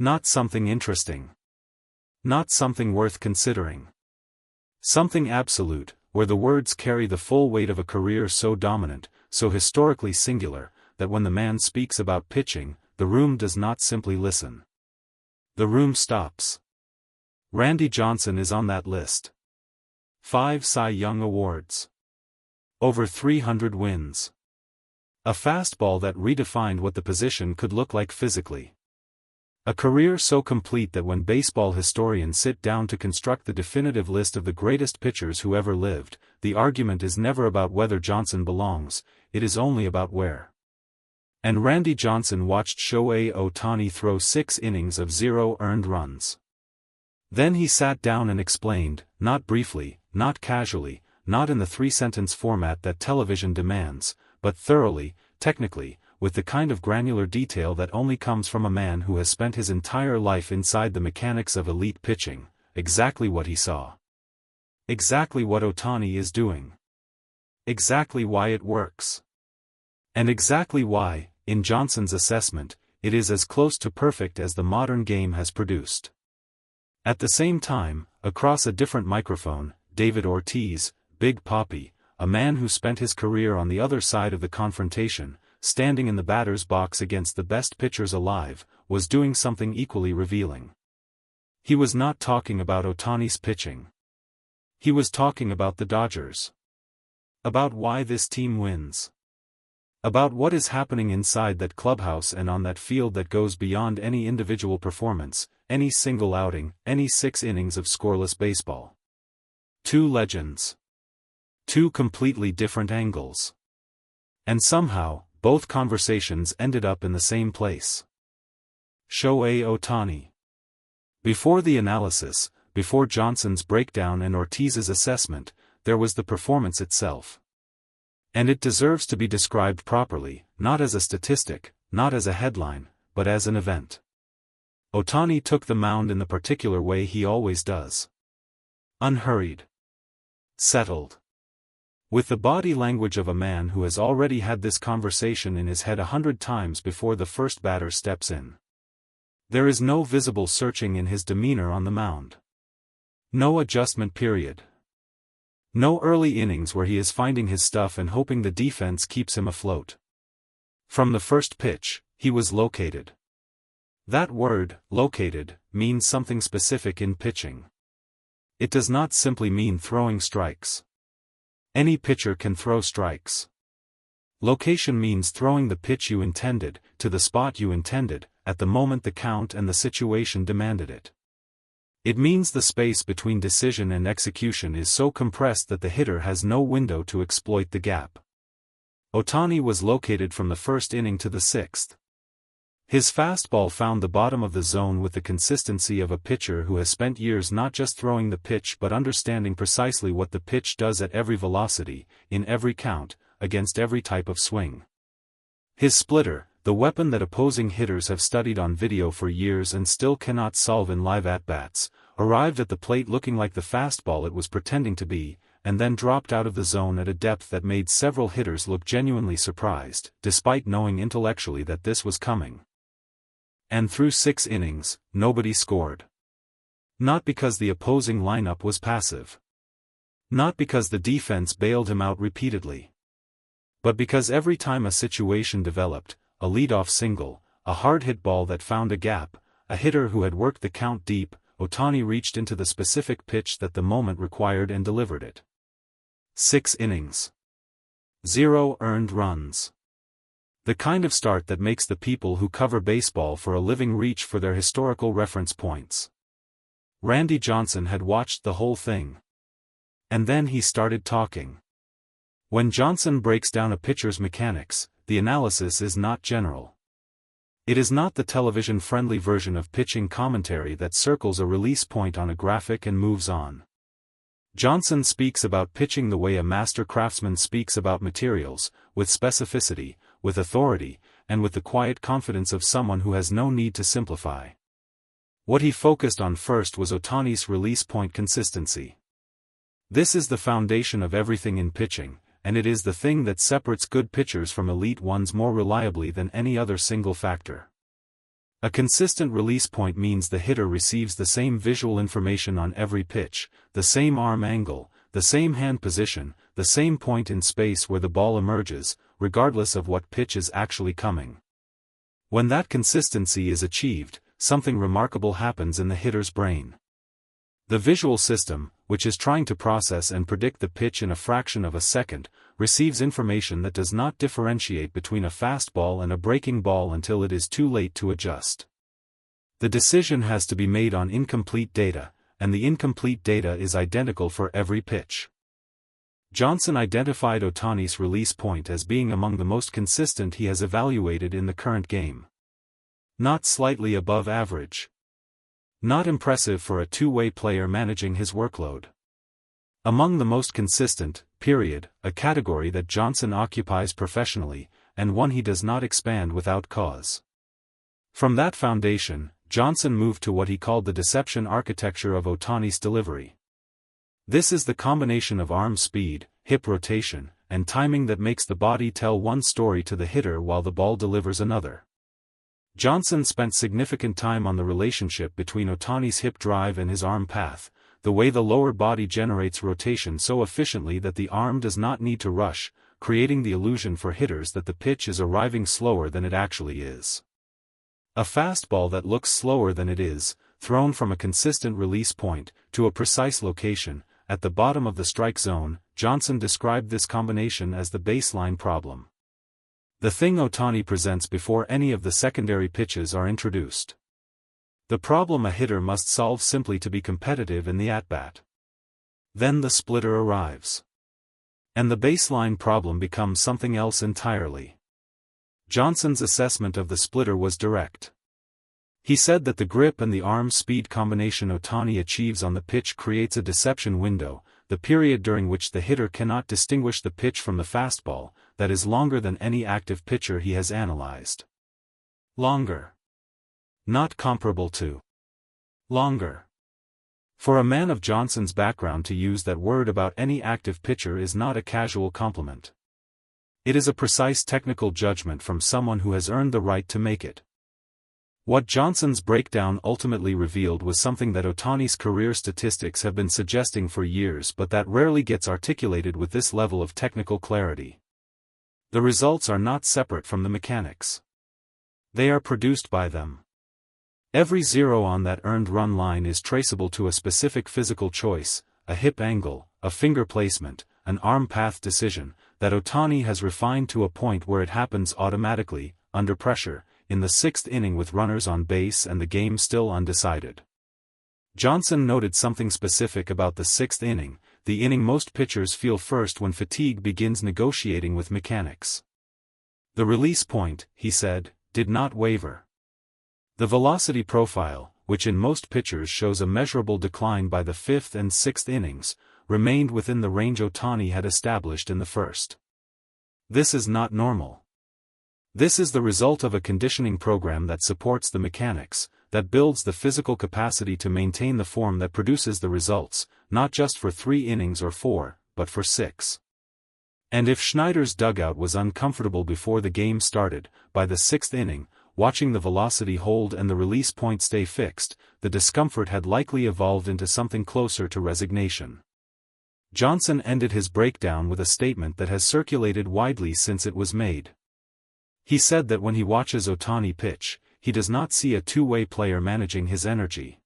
Not something interesting. Not something worth considering. Something absolute, where the words carry the full weight of a career so dominant, so historically singular, that when the man speaks about pitching, the room does not simply listen. The room stops. Randy Johnson is on that list. 5 Cy Young Awards. Over 300 wins. A fastball that redefined what the position could look like physically. A career so complete that when baseball historians sit down to construct the definitive list of the greatest pitchers who ever lived, the argument is never about whether Johnson belongs, it is only about where. And Randy Johnson watched Shohei Ohtani throw 6 innings of 0 earned runs. Then he sat down and explained, not briefly, not casually, not in the 3-sentence format that television demands, but thoroughly, technically, with the kind of granular detail that only comes from a man who has spent his entire life inside the mechanics of elite pitching, exactly what he saw. Exactly what Ohtani is doing. Exactly why it works. And exactly why, in Johnson's assessment, it is as close to perfect as the modern game has produced. At the same time, across a different microphone, David Ortiz, Big Papi, a man who spent his career on the other side of the confrontation, standing in the batter's box against the best pitchers alive, was doing something equally revealing. He was not talking about Ohtani's pitching. He was talking about the Dodgers. About why this team wins. About what is happening inside that clubhouse and on that field that goes beyond any individual performance, any single outing, any 6 innings of scoreless baseball. 2 legends. 2 completely different angles. And somehow, both conversations ended up in the same place. Shohei Ohtani. Before the analysis, before Johnson's breakdown and Ortiz's assessment, there was the performance itself. And it deserves to be described properly, not as a statistic, not as a headline, but as an event. Ohtani took the mound in the particular way he always does. Unhurried. Settled. With the body language of a man who has already had this conversation in his head 100 times before the first batter steps in. There is no visible searching in his demeanor on the mound. No adjustment period. No early innings where he is finding his stuff and hoping the defense keeps him afloat. From the first pitch, he was located. That word, located, means something specific in pitching. It does not simply mean throwing strikes. Any pitcher can throw strikes. Location means throwing the pitch you intended, to the spot you intended, at the moment the count and the situation demanded it. It means the space between decision and execution is so compressed that the hitter has no window to exploit the gap. Ohtani was located from the first inning to the 6th. His fastball found the bottom of the zone with the consistency of a pitcher who has spent years not just throwing the pitch but understanding precisely what the pitch does at every velocity, in every count, against every type of swing. His splitter, the weapon that opposing hitters have studied on video for years and still cannot solve in live at-bats, arrived at the plate looking like the fastball it was pretending to be, and then dropped out of the zone at a depth that made several hitters look genuinely surprised, despite knowing intellectually that this was coming. And through 6 innings, nobody scored. Not because the opposing lineup was passive. Not because the defense bailed him out repeatedly. But because every time a situation developed, a leadoff single, a hard-hit ball that found a gap, a hitter who had worked the count deep, Ohtani reached into the specific pitch that the moment required and delivered it. 6 innings. 0 earned runs. The kind of start that makes the people who cover baseball for a living reach for their historical reference points. Randy Johnson had watched the whole thing. And then he started talking. When Johnson breaks down a pitcher's mechanics, the analysis is not general. It is not the television-friendly version of pitching commentary that circles a release point on a graphic and moves on. Johnson speaks about pitching the way a master craftsman speaks about materials, with specificity, with authority, and with the quiet confidence of someone who has no need to simplify. What he focused on first was Ohtani's release point consistency. This is the foundation of everything in pitching, and it is the thing that separates good pitchers from elite ones more reliably than any other single factor. A consistent release point means the hitter receives the same visual information on every pitch, the same arm angle, the same hand position, the same point in space where the ball emerges, regardless of what pitch is actually coming. When that consistency is achieved, something remarkable happens in the hitter's brain. The visual system, which is trying to process and predict the pitch in a fraction of a second, receives information that does not differentiate between a fastball and a breaking ball until it is too late to adjust. The decision has to be made on incomplete data, and the incomplete data is identical for every pitch. Johnson identified Ohtani's release point as being among the most consistent he has evaluated in the current game. Not slightly above average. Not impressive for a two-way player managing his workload. Among the most consistent, period, a category that Johnson occupies professionally, and one he does not expand without cause. From that foundation, Johnson moved to what he called the deception architecture of Ohtani's delivery. This is the combination of arm speed, hip rotation, and timing that makes the body tell one story to the hitter while the ball delivers another. Johnson spent significant time on the relationship between Ohtani's hip drive and his arm path, the way the lower body generates rotation so efficiently that the arm does not need to rush, creating the illusion for hitters that the pitch is arriving slower than it actually is. A fastball that looks slower than it is, thrown from a consistent release point, to a precise location, at the bottom of the strike zone. Johnson described this combination as the baseline problem. The thing Ohtani presents before any of the secondary pitches are introduced. The problem a hitter must solve simply to be competitive in the at-bat. Then the splitter arrives. And the baseline problem becomes something else entirely. Johnson's assessment of the splitter was direct. He said that the grip and the arm speed combination Ohtani achieves on the pitch creates a deception window, the period during which the hitter cannot distinguish the pitch from the fastball, that is longer than any active pitcher he has analyzed. Longer. Not comparable to. Longer. For a man of Johnson's background to use that word about any active pitcher is not a casual compliment. It is a precise technical judgment from someone who has earned the right to make it. What Johnson's breakdown ultimately revealed was something that Ohtani's career statistics have been suggesting for years but that rarely gets articulated with this level of technical clarity. The results are not separate from the mechanics. They are produced by them. Every zero on that earned run line is traceable to a specific physical choice, a hip angle, a finger placement, an arm path decision, that Ohtani has refined to a point where it happens automatically, under pressure, in the sixth inning with runners on base and the game still undecided. Johnson noted something specific about the sixth inning, the inning most pitchers feel first when fatigue begins negotiating with mechanics. The release point, he said, did not waver. The velocity profile, which in most pitchers shows a measurable decline by the fifth and sixth innings, remained within the range Ohtani had established in the first. This is not normal. This is the result of a conditioning program that supports the mechanics, that builds the physical capacity to maintain the form that produces the results, not just for 3 innings or 4, but for 6. And if Schneider's dugout was uncomfortable before the game started, by the 6th inning, watching the velocity hold and the release point stay fixed, the discomfort had likely evolved into something closer to resignation. Johnson ended his breakdown with a statement that has circulated widely since it was made. He said that when he watches Ohtani pitch, he does not see a two-way player managing his energy.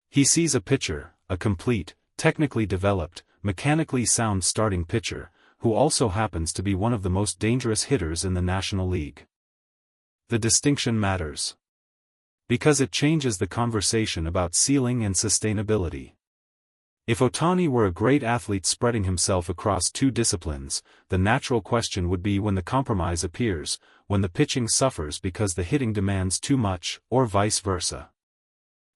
He sees a pitcher, a complete, technically developed, mechanically sound starting pitcher, who also happens to be one of the most dangerous hitters in the National League. The distinction matters. Because it changes the conversation about ceiling and sustainability. If Ohtani were a great athlete spreading himself across 2 disciplines, the natural question would be when the compromise appears, when the pitching suffers because the hitting demands too much, or vice versa.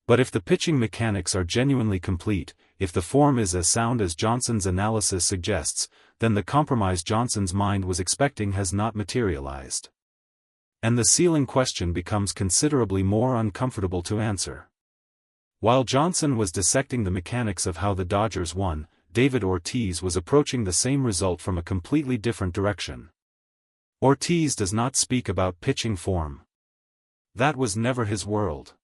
But if the pitching mechanics are genuinely complete, if the form is as sound as Johnson's analysis suggests, then the compromise Johnson's mind was expecting has not materialized. And the ceiling question becomes considerably more uncomfortable to answer. While Johnson was dissecting the mechanics of how the Dodgers won, David Ortiz was approaching the same result from a completely different direction. Ortiz does not speak about pitching form. That was never his world.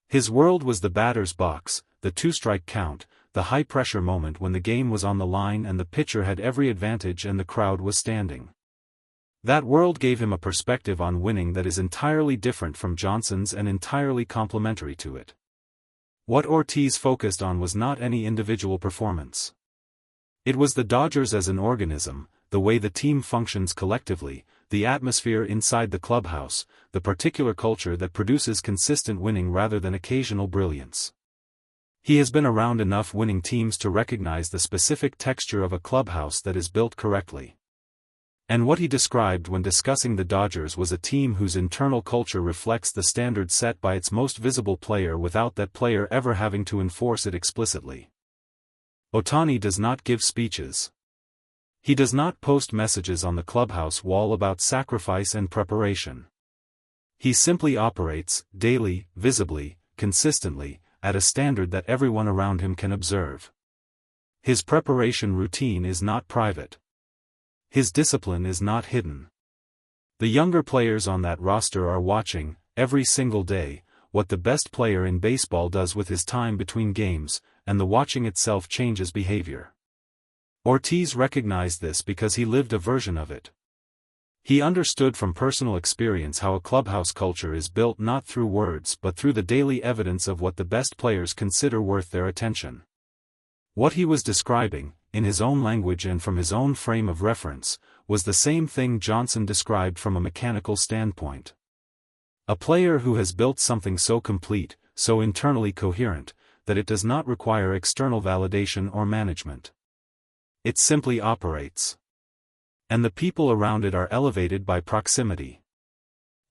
His world was the batter's box, the two-strike count, the high-pressure moment when the game was on the line and the pitcher had every advantage and the crowd was standing. That world gave him a perspective on winning that is entirely different from Johnson's and entirely complementary to it. What Ortiz focused on was not any individual performance. It was the Dodgers as an organism, the way the team functions collectively, the atmosphere inside the clubhouse, the particular culture that produces consistent winning rather than occasional brilliance. He has been around enough winning teams to recognize the specific texture of a clubhouse that is built correctly. And what he described when discussing the Dodgers was a team whose internal culture reflects the standard set by its most visible player without that player ever having to enforce it explicitly. Ohtani does not give speeches. He does not post messages on the clubhouse wall about sacrifice and preparation. He simply operates, daily, visibly, consistently, at a standard that everyone around him can observe. His preparation routine is not private. His discipline is not hidden. The younger players on that roster are watching, every single day, what the best player in baseball does with his time between games, and the watching itself changes behavior. Ortiz recognized this because he lived a version of it. He understood from personal experience how a clubhouse culture is built not through words but through the daily evidence of what the best players consider worth their attention. What he was describing, in his own language and from his own frame of reference, was the same thing Johnson described from a mechanical standpoint. A player who has built something so complete, so internally coherent, that it does not require external validation or management. It simply operates. And the people around it are elevated by proximity.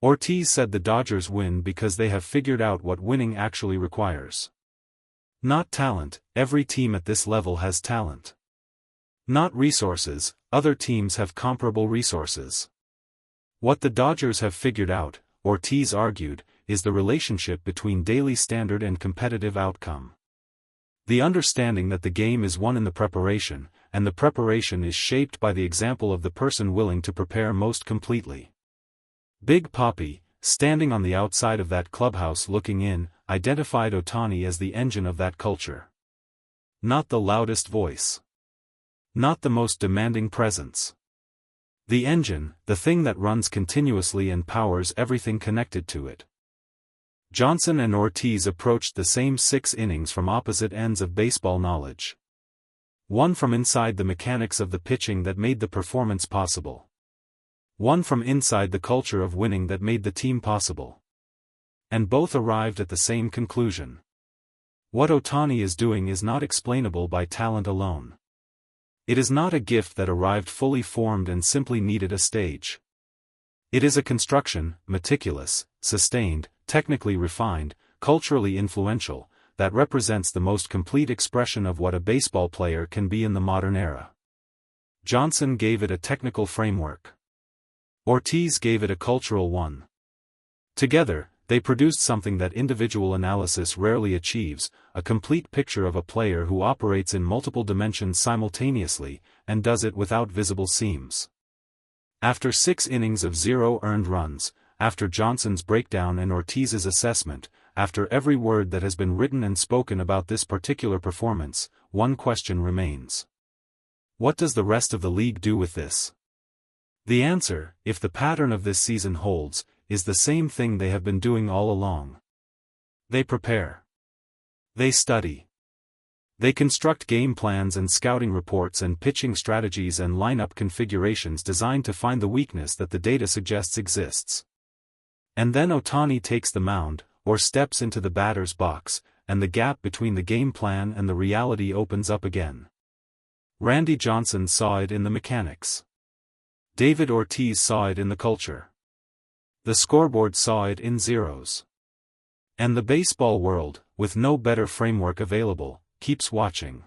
Ortiz said the Dodgers win because they have figured out what winning actually requires. Not talent, every team at this level has talent. Not resources, other teams have comparable resources. What the Dodgers have figured out, Ortiz argued, is the relationship between daily standard and competitive outcome. The understanding that the game is won in the preparation, and the preparation is shaped by the example of the person willing to prepare most completely. Big Papi, standing on the outside of that clubhouse looking in, identified Ohtani as the engine of that culture. Not the loudest voice. Not the most demanding presence. The engine, the thing that runs continuously and powers everything connected to it. Johnson and Ortiz approached the same 6 innings from opposite ends of baseball knowledge. One from inside the mechanics of the pitching that made the performance possible. One from inside the culture of winning that made the team possible. And both arrived at the same conclusion. What Ohtani is doing is not explainable by talent alone. It is not a gift that arrived fully formed and simply needed a stage. It is a construction, meticulous, sustained, technically refined, culturally influential, that represents the most complete expression of what a baseball player can be in the modern era. Johnson gave it a technical framework. Ortiz gave it a cultural one. Together, they produced something that individual analysis rarely achieves, a complete picture of a player who operates in multiple dimensions simultaneously, and does it without visible seams. After 6 innings of 0 earned runs, after Johnson's breakdown and Ortiz's assessment, after every word that has been written and spoken about this particular performance, one question remains. What does the rest of the league do with this? The answer, if the pattern of this season holds, is the same thing they have been doing all along. They prepare. They study. They construct game plans and scouting reports and pitching strategies and lineup configurations designed to find the weakness that the data suggests exists. And then Ohtani takes the mound, or steps into the batter's box, and the gap between the game plan and the reality opens up again. Randy Johnson saw it in the mechanics. David Ortiz saw it in the culture. The scoreboard saw it in zeros. And the baseball world, with no better framework available, keeps watching.